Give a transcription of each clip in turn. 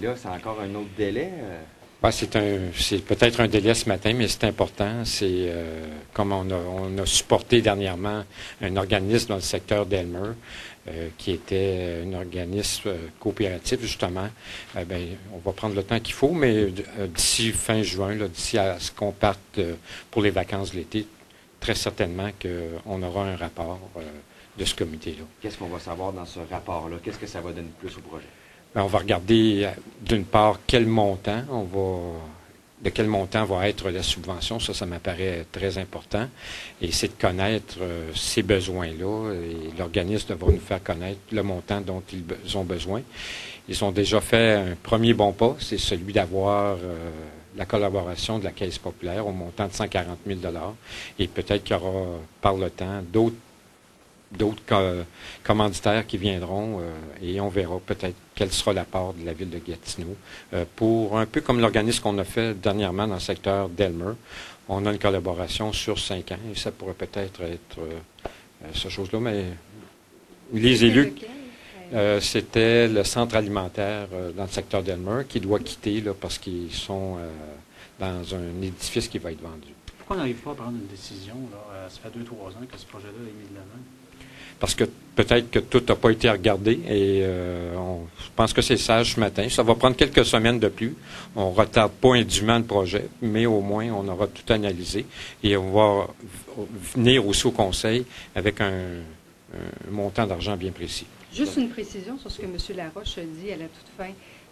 Là, c'est encore un autre délai. Ben, c'est peut-être un délai ce matin, mais c'est important. C'est comme on a supporté dernièrement un organisme dans le secteur d'Elmer, qui était un organisme coopératif, justement. On va prendre le temps qu'il faut, mais d'ici fin juin, d'ici à ce qu'on parte pour les vacances de l'été, très certainement qu'on aura un rapport de ce comité-là. Qu'est-ce qu'on va savoir dans ce rapport-là? Qu'est-ce que ça va donner plus au projet? Bien, on va regarder, d'une part, de quel montant va être la subvention. Ça m'apparaît très important. Et c'est de connaître ces besoins-là. Et l'organisme va nous faire connaître le montant dont ils ont besoin. Ils ont déjà fait un premier bon pas, c'est celui d'avoir la collaboration de la Caisse populaire au montant de 140 000 $. Et peut-être qu'il y aura, par le temps, d'autres commanditaires qui viendront et on verra peut-être quelle sera la part de la ville de Gatineau. Pour un peu comme l'organisme qu'on a fait dernièrement dans le secteur d'Elmer, on a une collaboration sur 5 ans et ça pourrait peut-être être cette chose-là, mais les élus, c'était le centre alimentaire dans le secteur d'Elmer qui doit quitter là, parce qu'ils sont dans un édifice qui va être vendu. Pourquoi on n'arrive pas à prendre une décision? Là? Ça fait 2-3 ans que ce projet-là est mis de l'avant. Parce que peut-être que tout n'a pas été regardé et je pense que c'est sage ce matin. Ça va prendre quelques semaines de plus. On ne retarde pas indûment le projet, mais au moins on aura tout analysé et on va venir aussi au conseil avec un montant d'argent bien précis. Juste une précision sur ce que M. Laroche dit à la toute fin.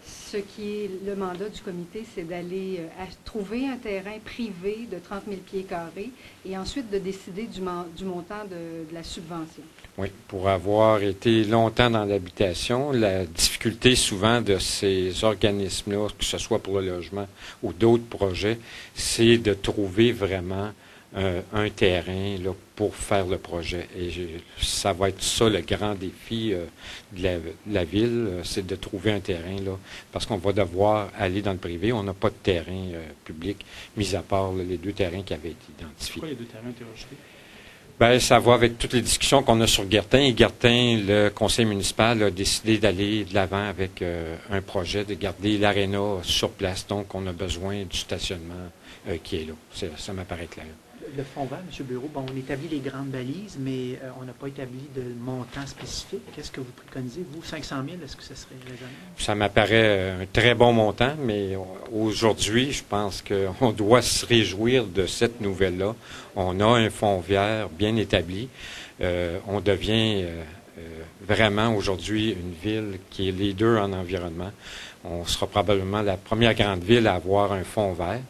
Ce qui est le mandat du comité, c'est d'aller trouver un terrain privé de 30 000 pieds carrés et ensuite de décider du montant de la subvention. Oui, pour avoir été longtemps dans l'habitation, la difficulté souvent de ces organismes-là, que ce soit pour le logement ou d'autres projets, c'est de trouver vraiment un terrain là, pour faire le projet. Et ça va être ça le grand défi de la ville, c'est de trouver un terrain, là, parce qu'on va devoir aller dans le privé. On n'a pas de terrain public, mis à part là, les 2 terrains qui avaient été identifiés. Pourquoi les 2 terrains ont été rejetés? Bien, ça va avec toutes les discussions qu'on a sur Guertin. Et Guertin, le conseil municipal a décidé d'aller de l'avant avec un projet de garder l'aréna sur place. Donc, on a besoin du stationnement qui est là. Ça m'apparaît clair. Le fonds vert, M. Bureau, bon, on établit les grandes balises, mais on n'a pas établi de montant spécifique. Qu'est-ce que vous préconisez, vous? 500 000, est-ce que ce serait raisonnable? Ça m'apparaît un très bon montant, mais aujourd'hui, je pense qu'on doit se réjouir de cette nouvelle-là. On a un fonds vert bien établi. On devient vraiment aujourd'hui une ville qui est leader en environnement. On sera probablement la première grande ville à avoir un fonds vert.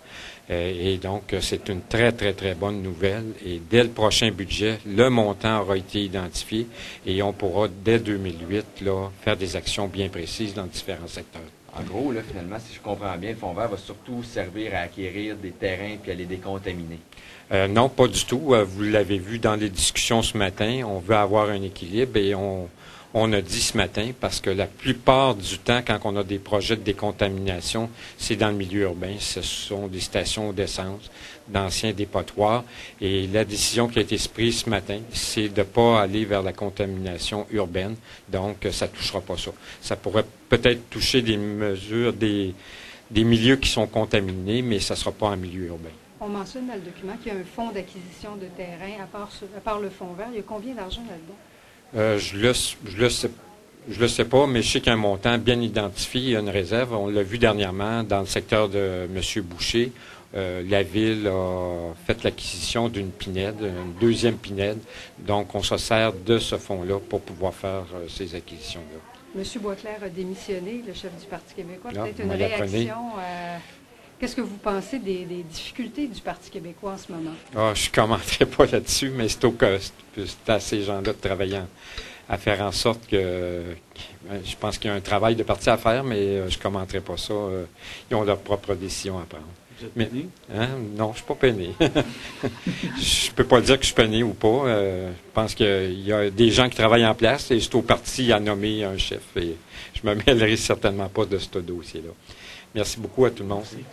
Et donc, c'est une très, très, très bonne nouvelle. Et dès le prochain budget, le montant aura été identifié et on pourra, dès 2008, là, faire des actions bien précises dans différents secteurs. En gros, là, finalement, si je comprends bien, le fonds vert va surtout servir à acquérir des terrains puis à les décontaminer. Non, pas du tout. Vous l'avez vu dans les discussions ce matin. On veut avoir un équilibre et on a dit ce matin, parce que la plupart du temps, quand on a des projets de décontamination, c'est dans le milieu urbain. Ce sont des stations d'essence, d'anciens dépotoirs. Et la décision qui a été prise ce matin, c'est de ne pas aller vers la contamination urbaine. Donc, ça ne touchera pas ça. Ça pourrait peut-être toucher des mesures, des milieux qui sont contaminés, mais ça ne sera pas en milieu urbain. On mentionne dans le document qu'il y a un fonds d'acquisition de terrain. À part le fonds vert, il y a combien d'argent là-dedans? Je le sais pas, mais je sais qu'il y a un montant bien identifié, il y a une réserve. On l'a vu dernièrement dans le secteur de M. Boucher. La ville a fait l'acquisition d'une PINED, une deuxième PINED. Donc, on se sert de ce fonds-là pour pouvoir faire ces acquisitions-là. M. Boisclair a démissionné, le chef du Parti québécois. Peut-être une l'apprenez. réaction. Qu'est-ce que vous pensez des difficultés du Parti québécois en ce moment? Je ne commenterai pas là-dessus, mais c'est à ces gens-là de travailler à faire en sorte que... je pense qu'il y a un travail de parti à faire, mais je ne commenterai pas ça. Ils ont leur propre décision à prendre. Vous êtes peiné? Non, je ne suis pas peiné. Je ne peux pas dire que je suis peiné ou pas. Je pense qu'il y a des gens qui travaillent en place et c'est au parti à nommer un chef. Et je ne me mêlerai certainement pas de ce dossier-là. Merci beaucoup à tout le monde. Merci.